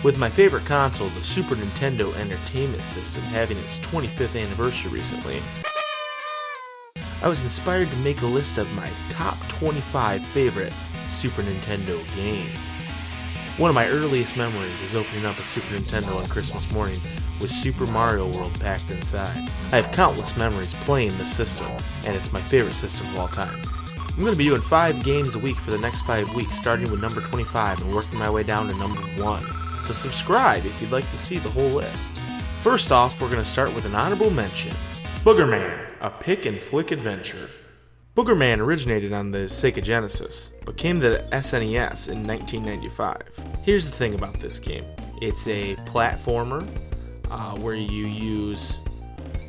With my favorite console, the Super Nintendo Entertainment System, having its 25th anniversary recently, I was inspired to make a list of my top 25 favorite Super Nintendo games. One of my earliest memories is opening up a Super Nintendo on Christmas morning with Super Mario World packed inside. I have countless memories playing this system, and it's my favorite system of all time. I'm going to be doing 5 games a week for the next 5 weeks, starting with number 25 and working my way down to number 1. So subscribe if you'd like to see the whole list. First off, we're going to start with an honorable mention. Booger Man, a pick and flick adventure. Booger Man originated on the Sega Genesis, but came to the SNES in 1995. Here's the thing about this game. It's a platformer where you use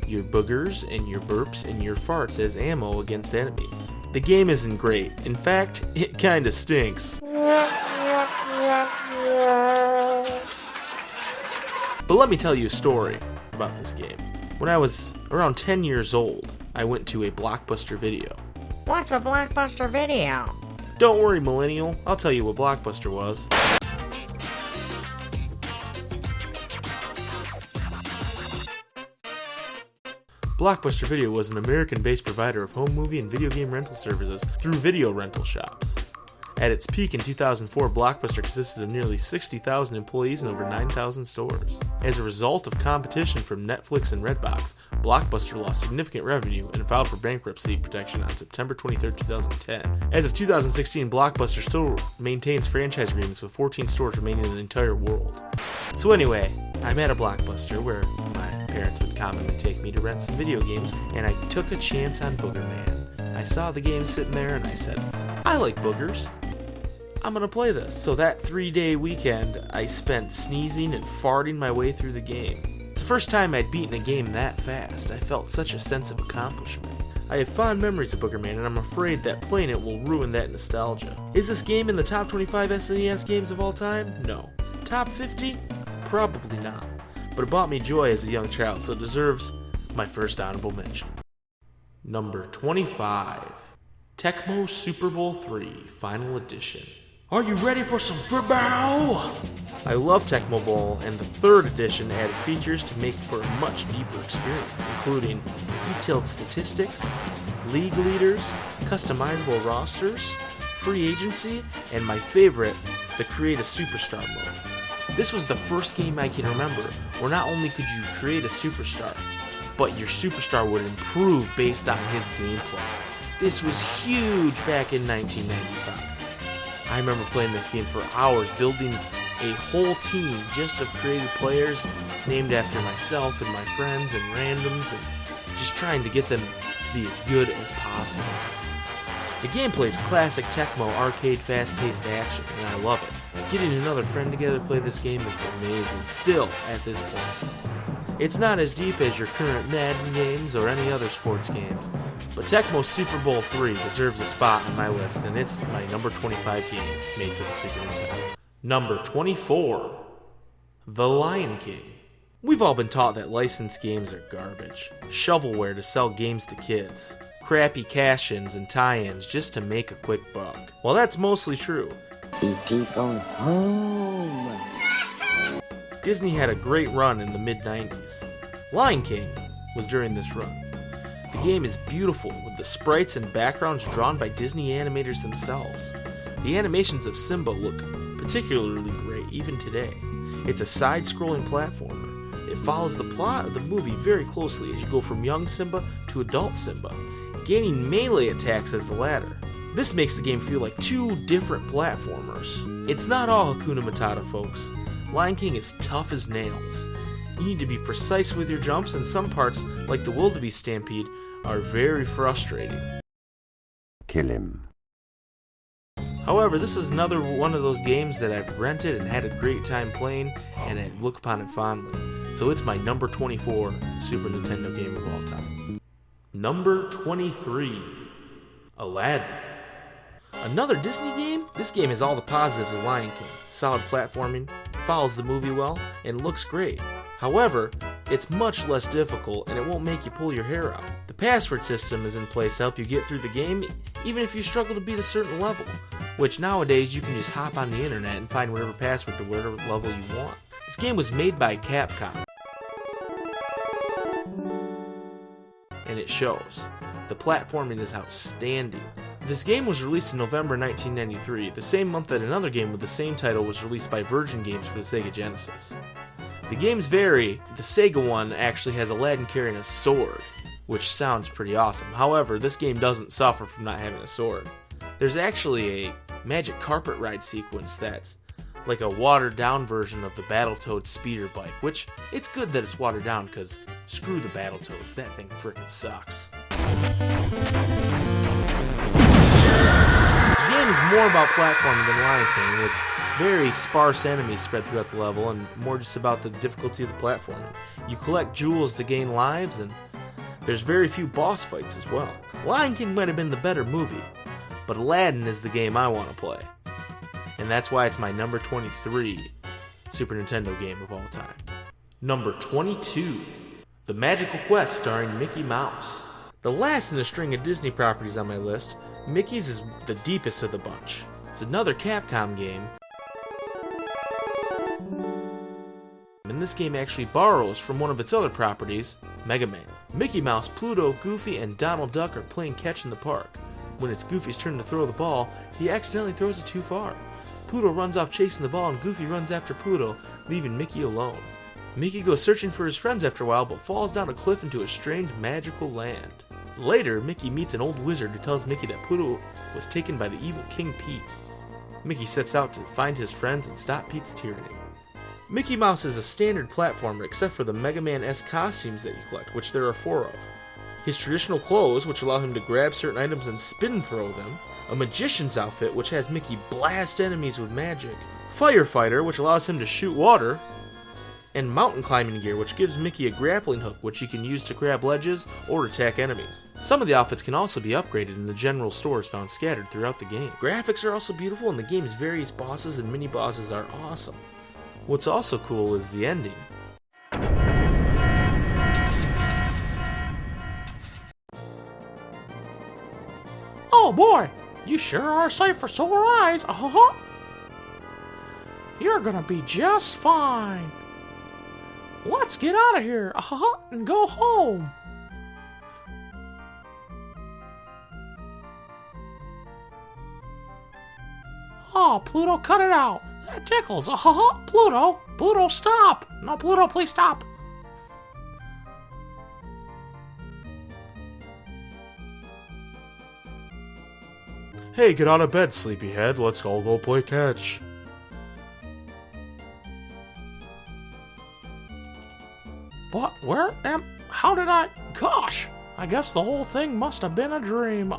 your boogers and your burps and your farts as ammo against enemies. The game isn't great. In fact, it kinda stinks. But let me tell you a story about this game. When I was around 10 years old, I went to a Blockbuster video. What's a Blockbuster video? Don't worry, millennial, I'll tell you what Blockbuster was. Blockbuster Video was an American-based provider of home movie and video game rental services through video rental shops. At its peak in 2004, Blockbuster consisted of nearly 60,000 employees and over 9,000 stores. As a result of competition from Netflix and Redbox, Blockbuster lost significant revenue and filed for bankruptcy protection on September 23, 2010. As of 2016, Blockbuster still maintains franchise agreements with 14 stores remaining in the entire world. So anyway, I'm at a Blockbuster where my parents would commonly take me to rent some video games, and I took a chance on Booger Man. I saw the game sitting there and I said, I like boogers. I'm gonna play this. So that 3-day weekend, I spent sneezing and farting my way through the game. It's the first time I'd beaten a game that fast. I felt such a sense of accomplishment. I have fond memories of Booger Man, and I'm afraid that playing it will ruin that nostalgia. Is this game in the top 25 SNES games of all time? No. Top 50? Probably not. But it brought me joy as a young child, so it deserves my first honorable mention. Number 25. Tecmo Super Bowl III Final Edition. Are you ready for some football? I love Tecmo Bowl, and the 3rd edition added features to make for a much deeper experience, including detailed statistics, league leaders, customizable rosters, free agency, and my favorite, the Create a Superstar mode. This was the first game I can remember where not only could you create a superstar, but your superstar would improve based on his gameplay. This was huge back in 1995. I remember playing this game for hours, building a whole team just of created players named after myself and my friends and randoms, and just trying to get them to be as good as possible. The gameplay is classic Tecmo arcade fast-paced action, and I love it. Getting another friend together to play this game is amazing, still at this point. It's not as deep as your current Madden games or any other sports games, but Tecmo Super Bowl III deserves a spot on my list, and it's my number 25 game made for the Super Nintendo. Number 24. The Lion King. We've all been taught that licensed games are garbage. Shovelware to sell games to kids. Crappy cash-ins and tie-ins just to make a quick buck. Well, that's mostly true. E.T. phone home. Disney had a great run in the mid-90s. Lion King was during this run. The game is beautiful, with the sprites and backgrounds drawn by Disney animators themselves. The animations of Simba look particularly great even today. It's a side-scrolling platformer. It follows the plot of the movie very closely as you go from young Simba to adult Simba, gaining melee attacks as the latter. This makes the game feel like 2 different platformers. It's not all Hakuna Matata, folks. Lion King is tough as nails. You need to be precise with your jumps, and some parts, like the wildebeest stampede, are very frustrating. Kill him. However, this is another one of those games that I've rented and had a great time playing, and I look upon it fondly. So it's my number 24 Super Nintendo game of all time. Number 23. Aladdin. Another Disney game? This game has all the positives of Lion King. Solid platforming, follows the movie well, and looks great. However, it's much less difficult and it won't make you pull your hair out. The password system is in place to help you get through the game, even if you struggle to beat a certain level, which nowadays you can just hop on the internet and find whatever password to whatever level you want. This game was made by Capcom, and it shows. The platforming is outstanding. This game was released in November 1993, the same month that another game with the same title was released by Virgin Games for the Sega Genesis. The games vary. The Sega one actually has Aladdin carrying a sword, which sounds pretty awesome. However, this game doesn't suffer from not having a sword. There's actually a magic carpet ride sequence that's like a watered down version of the Battletoads speeder bike, which it's good that it's watered down because screw the Battletoads, that thing frickin' sucks. The game is more about platforming than Lion King, with very sparse enemies spread throughout the level and more just about the difficulty of the platforming. You collect jewels to gain lives, and there's very few boss fights as well. Lion King might have been the better movie, but Aladdin is the game I want to play. And that's why it's my number 23 Super Nintendo game of all time. Number 22, The Magical Quest starring Mickey Mouse. The last in a string of Disney properties on my list, Mickey's is the deepest of the bunch. It's another Capcom game, and this game actually borrows from one of its other properties, Mega Man. Mickey Mouse, Pluto, Goofy, and Donald Duck are playing catch in the park. When it's Goofy's turn to throw the ball, he accidentally throws it too far. Pluto runs off chasing the ball, and Goofy runs after Pluto, leaving Mickey alone. Mickey goes searching for his friends after a while, but falls down a cliff into a strange magical land. Later, Mickey meets an old wizard who tells Mickey that Pluto was taken by the evil King Pete. Mickey sets out to find his friends and stop Pete's tyranny. Mickey Mouse is a standard platformer except for the Mega Man-esque costumes that you collect, which there are 4 of. His traditional clothes, which allow him to grab certain items and spin throw them. A magician's outfit, which has Mickey blast enemies with magic. Firefighter, which allows him to shoot water. And mountain climbing gear, which gives Mickey a grappling hook, which he can use to grab ledges or attack enemies. Some of the outfits can also be upgraded in the general stores found scattered throughout the game. Graphics are also beautiful, and the game's various bosses and mini-bosses are awesome. What's also cool is the ending. Oh boy, you sure are a sight for sore eyes. You're gonna be just fine. Let's get out of here and go home. Oh, Pluto, cut it out. That tickles. Pluto, stop. No, Pluto, please stop. Hey, get out of bed, sleepyhead. Let's all go play catch. But how did gosh, I guess the whole thing must have been a dream.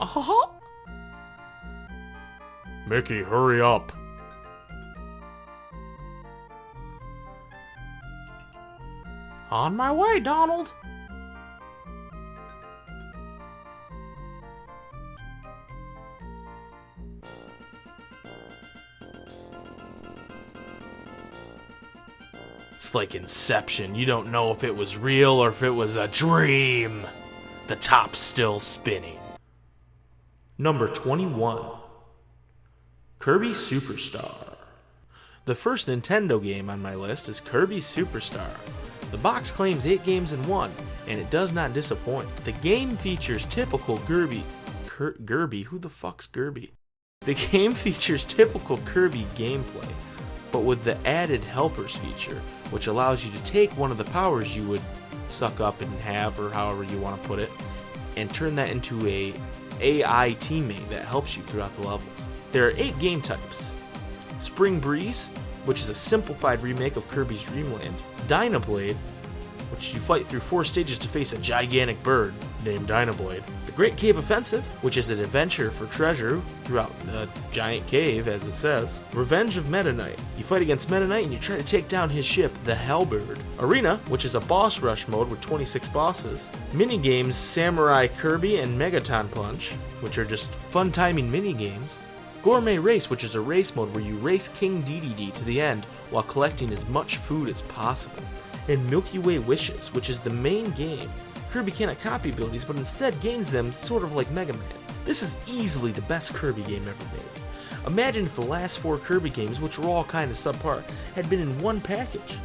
Mickey, hurry up. On my way, Donald. It's like Inception. You don't know if it was real or if it was a dream. The top's still spinning. Number 21. Kirby Superstar. The first Nintendo game on my list is Kirby Superstar. The box claims 8 games in 1, and it does not disappoint. The game features typical Kirby. Who the fuck's Kirby? The game features typical Kirby gameplay, but with the added helpers feature, which allows you to take one of the powers you would suck up and have, or however you want to put it, and turn that into a AI teammate that helps you throughout the levels. There are 8 game types. Spring Breeze, which is a simplified remake of Kirby's Dream Land. Dynablade, which you fight through 4 stages to face a gigantic bird named Dynablade. The Great Cave Offensive, which is an adventure for treasure throughout the giant cave, as it says. Revenge of Meta Knight. You fight against Meta Knight and you try to take down his ship, the Hellbird. Arena, which is a boss rush mode with 26 bosses. Minigames Samurai Kirby and Megaton Punch, which are just fun timing minigames. Gourmet Race, which is a race mode where you race King Dedede to the end while collecting as much food as possible. And Milky Way Wishes, which is the main game. Kirby cannot copy abilities, but instead gains them sort of like Mega Man. This is easily the best Kirby game ever made. Imagine if the last 4 Kirby games, which were all kind of subpar, had been in one package.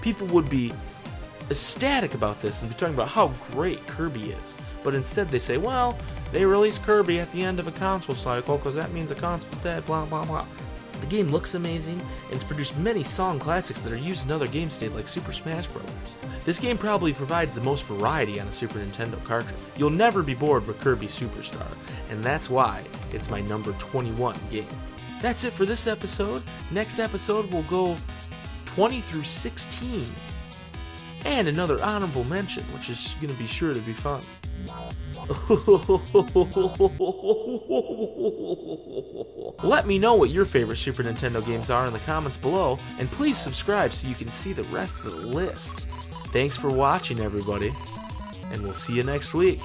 people would be ecstatic about this and be talking about how great Kirby is. But instead they say, well, they released Kirby at the end of a console cycle because that means the console's dead, blah, blah, blah. The game looks amazing, and it's produced many song classics that are used in other games today like Super Smash Bros. This game probably provides the most variety on a Super Nintendo cartridge. You'll never be bored with Kirby Superstar, and that's why it's my number 21 game. That's it for this episode. Next episode we'll go 20 through 16. And another honorable mention, which is going to be sure to be fun. Let me know what your favorite Super Nintendo games are in the comments below, and please subscribe so you can see the rest of the list. Thanks for watching, everybody, and we'll see you next week.